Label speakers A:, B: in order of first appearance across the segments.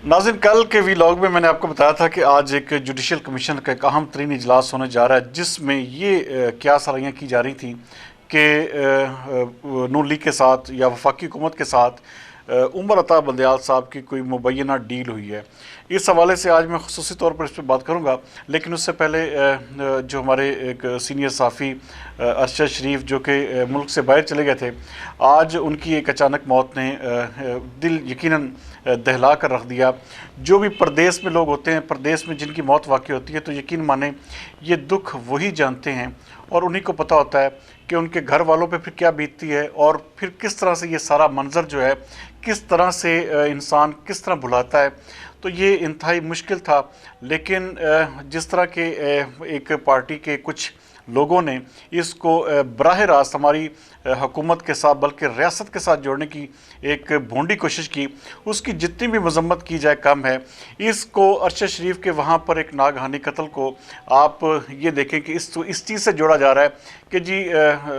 A: नाज़रीन, कल के वीलॉग में मैंने आपको बताया था कि आज एक जुडिशल कमीशन का एक अहम तरीन इजलास होने जा रहा है, जिसमें ये क्या सलाहियाँ की जा रही थी कि नून लीग के साथ या वफाकी हुकूमत के साथ उमर अता बंदयाल साहब की कोई मुबैना डील हुई है। इस हवाले से आज मैं खुसूसी तौर पर इस पर बात करूँगा, लेकिन उससे पहले जो हमारे एक सीनियर साफ़ी अरशद शरीफ जो कि मुल्क से बाहर चले गए थे, आज उनकी एक अचानक मौत ने दिल यकीनन दहला कर रख दिया। जो भी परदेश में लोग होते हैं, परदेश में जिनकी मौत वाक़ई होती है, तो यकीन माने ये दुख वही जानते हैं और उन्हीं को पता होता है कि उनके घर वालों पे फिर क्या बीतती है और फिर किस तरह से ये सारा मंज़र जो है, किस तरह से इंसान किस तरह भुलाता है। तो ये इंतहाई मुश्किल था, लेकिन जिस तरह के एक पार्टी के कुछ लोगों ने इसको बराह रास्त हमारी हुकूमत के साथ बल्कि रियासत के साथ जोड़ने की एक भोंडी कोशिश की, उसकी जितनी भी मजम्मत की जाए कम है। इसको अरशद शरीफ के वहाँ पर एक नागहानी कत्ल को आप ये देखें कि इस चीज़ से जोड़ा जा रहा है कि जी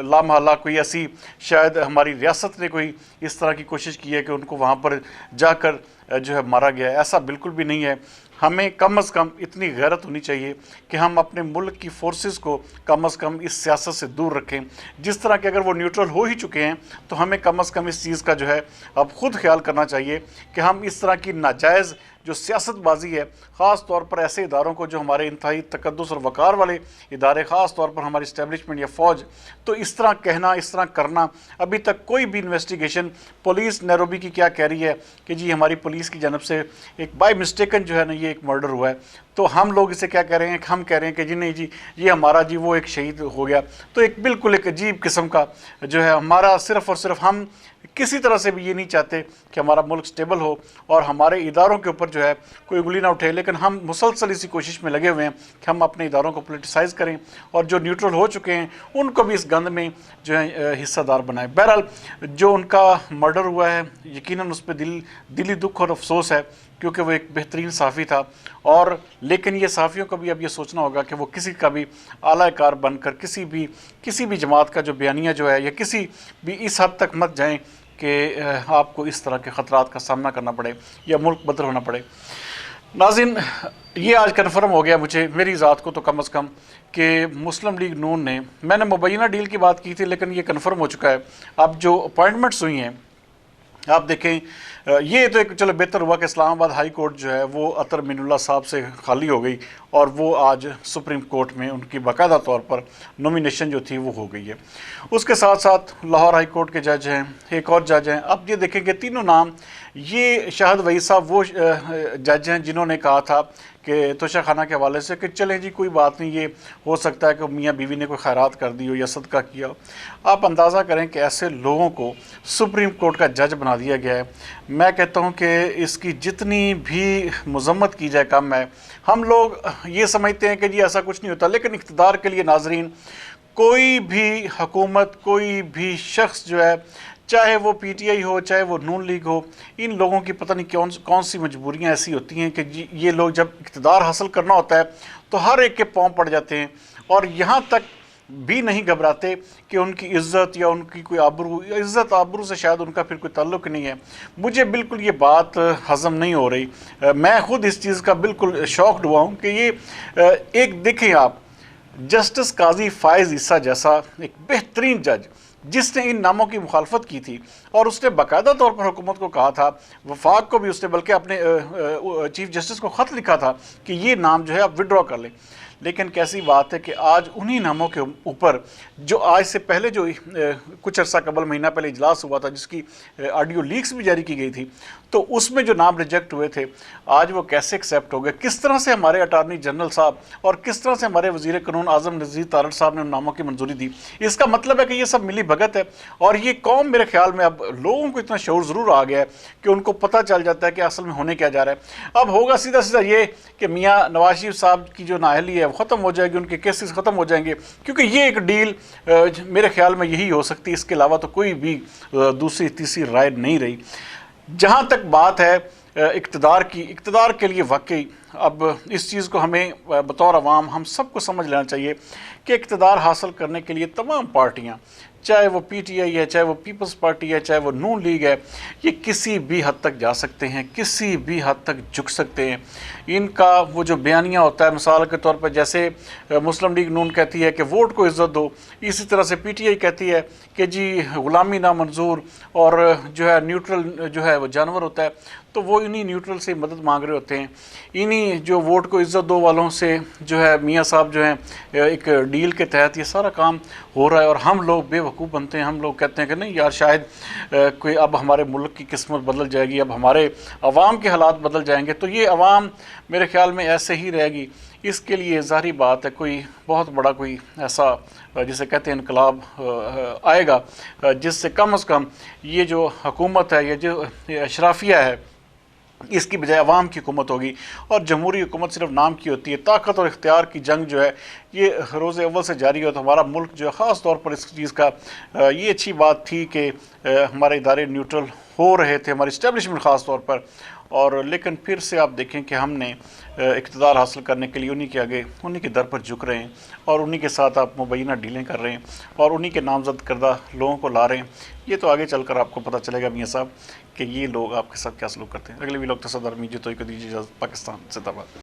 A: लामहला कोई ऐसी शायद हमारी रियासत ने कोई इस तरह की कोशिश की है कि उनको वहाँ पर जाकर जो है मारा गया है। ऐसा बिल्कुल भी नहीं है। हमें कम अज़ कम इतनी गैरत होनी चाहिए कि हम अपने मुल्क की फोर्सेस को कम अज़ कम इस सियासत से दूर रखें। जिस तरह के अगर वो न्यूट्रल हो ही चुके हैं, तो हमें कम अज़ कम इस चीज़ का जो है अब ख़ुद ख्याल करना चाहिए कि हम इस तरह की नाजायज़ जो सियासतबाजी है, ख़ास तौर पर ऐसे इदारों को जो हमारे इंतहाई तकद्दुस और वक़ार वाले इदारे, ख़ास तौर पर हमारी इस्टेब्लिशमेंट या फ़ौज, तो इस तरह कहना, इस तरह करना, अभी तक कोई भी इन्वेस्टिगेशन, पुलिस नैरोबी की क्या कह रही है कि जी हमारी पुलिस की जानब से एक बाय मिस्टेकन जो है ना ये एक मर्डर हुआ है, तो हम लोग इसे क्या कह रहे हैं, हम कह रहे हैं कि जी नहीं जी ये हमारा जी वो एक शहीद हो गया। तो एक बिल्कुल एक अजीब किस्म का जो है हमारा सिर्फ़ और सिर्फ हम किसी तरह से भी ये नहीं चाहते कि हमारा मुल्क स्टेबल हो और हमारे इदारों के ऊपर जो है कोई उंगली ना उठे, लेकिन हम मुसलसल इसी कोशिश में लगे हुए हैं कि हम अपने इदारों को पोलिटिसाइज़ करें और जो न्यूट्रल हो चुके हैं उनको भी इस गंद में जो है हिस्सेदार बनाएं। बहरहाल जो उनका मर्डर हुआ है, यकीनन उस पर दिली दुख और अफसोस है, क्योंकि वो एक बेहतरीन साफ़ी था। और लेकिन ये साफ़ियों को भी अब ये सोचना होगा कि वो किसी का भी आलाकार बनकर किसी भी जमात का जो बयानिया जो है या किसी भी इस हद तक मत जाएं कि आपको इस तरह के ख़तरात का सामना करना पड़े या मुल्क बदर होना पड़े। नाज़रीन, ये आज कन्फर्म हो गया मुझे, मेरी ज़ात को तो कम अज़ कम, कि मुस्लिम लीग नून ने, मैंने मुबैना डील की बात की थी लेकिन ये कन्फर्म हो चुका है। अब जो अपॉइंटमेंट्स हुई हैं आप देखें, ये तो एक चलो बेहतर हुआ कि इस्लामाबाद हाई कोर्ट जो है वो अतर मीनुल्लाह साहब से खाली हो गई और वो आज सुप्रीम कोर्ट में उनकी बाकायदा तौर पर नॉमिनेशन जो थी वो हो गई है। उसके साथ साथ लाहौर हाई कोर्ट के जज हैं, एक और जज हैं। अब ये देखेंगे तीनों नाम, ये शाहिद वहीद साहब वो जज हैं जिन्होंने कहा था कि तोशा खाना के हवाले से कि चलें जी कोई बात नहीं, ये हो सकता है कि मियाँ बीवी ने कोई खैरात कर दी हो या सदका किया हो। आप अंदाज़ा करें कि ऐसे लोगों को सुप्रीम कोर्ट का जज बना दिया गया है। मैं कहता हूँ कि इसकी जितनी भी मजम्मत की जाए कम है। हम लोग ये समझते हैं कि जी ऐसा कुछ नहीं होता, लेकिन इक़्तिदार के लिए नाज़रीन कोई भी हुकूमत, कोई भी शख्स जो है, चाहे वो पीटीआई हो चाहे वो नून लीग हो, इन लोगों की पता नहीं कौन सी मजबूरियां ऐसी होती हैं कि ये लोग जब इक़्तिदार हासिल करना होता है तो हर एक के पाँव पड़ जाते हैं और यहाँ तक भी नहीं घबराते कि उनकी इज़्ज़त या उनकी कोई आबरू, इज़्ज़त आबरू से शायद उनका फिर कोई ताल्लुक़ नहीं है। मुझे बिल्कुल ये बात हज़म नहीं हो रही। मैं ख़ुद इस चीज़ का बिल्कुल शॉक्ड हुआ हूँ कि ये एक देखें आप, जस्टिस काजी फ़ायज़ ईसा जैसा एक बेहतरीन जज जिसने इन नामों की मुखालफत की थी और उसने बाकायदा तौर पर हुकूमत को कहा था, वफाक को भी उसने बल्कि अपने चीफ जस्टिस को ख़त लिखा था कि ये नाम जो है आप विड्रॉ कर लें। लेकिन कैसी बात है कि आज उन्हीं नामों के ऊपर जो आज से पहले जो कुछ अर्सा कबल महीना पहले इजलास हुआ था जिसकी ऑडियो लीक्स भी जारी की गई थी, तो उसमें जो नाम रिजेक्ट हुए थे आज वो कैसे एक्सेप्ट हो गए, किस तरह से हमारे अटार्नी जनरल साहब और किस तरह से हमारे वज़ीर कानून आज़म नज़ीर तारड़ साहब ने उन नामों की मंजूरी दी। इसका मतलब है कि ये सब मिली भगत है और ये कौम, मेरे ख्याल में अब लोगों को इतना शऊर ज़रूर आ गया है कि उनको पता चल जाता है कि असल में होने क्या जा रहा है। अब होगा सीधा सीधा ये कि मियाँ नवाज शरीफ साहब की जो नाअहली है वो ख़त्म हो जाएगी, उनके केसेस ख़त्म हो जाएंगे, क्योंकि ये एक डील मेरे ख्याल में यही हो सकती है, इसके अलावा तो कोई भी दूसरी तीसरी राय नहीं रही। जहाँ तक बात है इक़्तिदार की, इक़्तिदार के लिए वाकई اب اس چیز کو ہمیں بطور عوام ہم سب کو سمجھ لینا چاہیے کہ اقتدار حاصل کرنے کے لیے تمام پارٹیاں، چاہے وہ پی ٹی آئی ہے، چاہے وہ پیپلز پارٹی ہے، چاہے وہ نون لیگ ہے، یہ کسی بھی حد تک جا سکتے ہیں، کسی بھی حد تک جھک سکتے ہیں۔ ان کا وہ جو بیانیہ ہوتا ہے، مثال کے طور پر جیسے مسلم لیگ نون کہتی ہے کہ ووٹ کو عزت دو، اسی طرح سے پی ٹی آئی کہتی ہے کہ جی غلامی نامنظور، اور جو ہے نیوٹرل جو ہے وہ جانور ہوتا ہے، تو وہ انہی نیوٹرل سے مدد مانگ رہے ہوتے ہیں۔ انہی جو ووٹ کو عزت دو والوں سے جو ہے میاں صاحب جو ہیں ایک ڈیل کے تحت یہ سارا کام ہو رہا ہے، اور ہم لوگ بے وقوف بنتے ہیں۔ ہم لوگ کہتے ہیں کہ نہیں یار، شاید کوئی اب ہمارے ملک کی قسمت بدل جائے گی، اب ہمارے عوام کے حالات بدل جائیں گے، تو یہ عوام میرے خیال میں ایسے ہی رہے گی۔ اس کے لیے ظاہری بات ہے کوئی بہت بڑا کوئی ایسا جسے کہتے ہیں انقلاب آئے گا، جس سے کم از کم یہ جو حکومت ہے، یہ جو اشرافیہ ہے، اس کی بجائے عوام کی حکومت ہوگی۔ اور جمہوری حکومت صرف نام کی ہوتی ہے، طاقت اور اختیار کی جنگ جو ہے یہ روز اول سے جاری ہو۔ تو ہمارا ملک جو ہے خاص طور پر اس چیز کا یہ اچھی بات تھی کہ ہمارے ادارے نیوٹرل ہو رہے تھے، ہماری اسٹیبلشمنٹ خاص طور پر، اور لیکن پھر سے آپ دیکھیں کہ ہم نے اقتدار حاصل کرنے کے لیے انہی کے آگے، انہی کے در پر جھک رہے ہیں، اور انہی کے ساتھ آپ مبینہ ڈیلیں کر رہے ہیں، اور انہی کے نامزد کردہ لوگوں کو لا رہے ہیں۔ یہ تو آگے چل کر آپ کو پتہ چلے گا میاں صاحب کہ یہ لوگ آپ کے ساتھ کیا سلوک کرتے ہیں۔ اگلے بھی لوگ تصدر میجے تو دیجیے اجازت۔ پاکستان زندہ باد۔